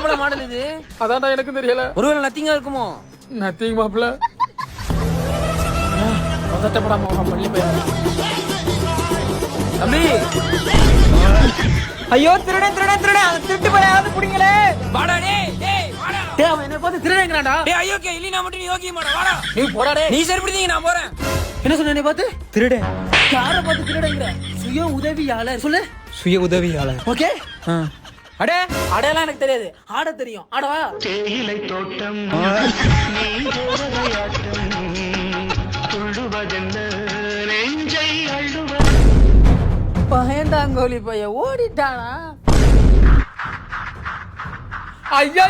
மாப்பிள மாடல் இது? அதான்டா எனக்கும் தெரியல. ஒருவேளை நத்திங்கா இருக்குமோ? நத்திங் மாப்பிள. பதட்டப்படாம பள்ளி போய் தம்பி. ஐயோ திருடன் திருடன் திருடன் திருட்டு போய் யாராவது புடிங்களே. வாடா டேய் டேய் வாடா. டேய் அவன் என்ன பார்த்து திருடங்கறாடா. டேய் அயோக்கிய இல்லனா மட்டும் நீ யோகிய மாடா வாடா. நீ போடா டேய். நீ சரிபடுத்தீங்க நான் போறேன். என்ன சொன்ன நீ பார்த்து? திருடன். யார பார்த்து திருடங்கற? சுய உதவியாளர் சொல்லு. சுய உதவியாளர். ஓகே? அடே அடையலாம் எனக்கு தெரியாது. ஆட தெரியும். ஆடவா? தேயிலை தோட்டம் நீ ஜோரையாட்டம் துள்ளுவதென்ன நெஞ்சை அள்ளுவ. பயந்தாங்கோலி பைய ஓடிட்டானா? ஐயா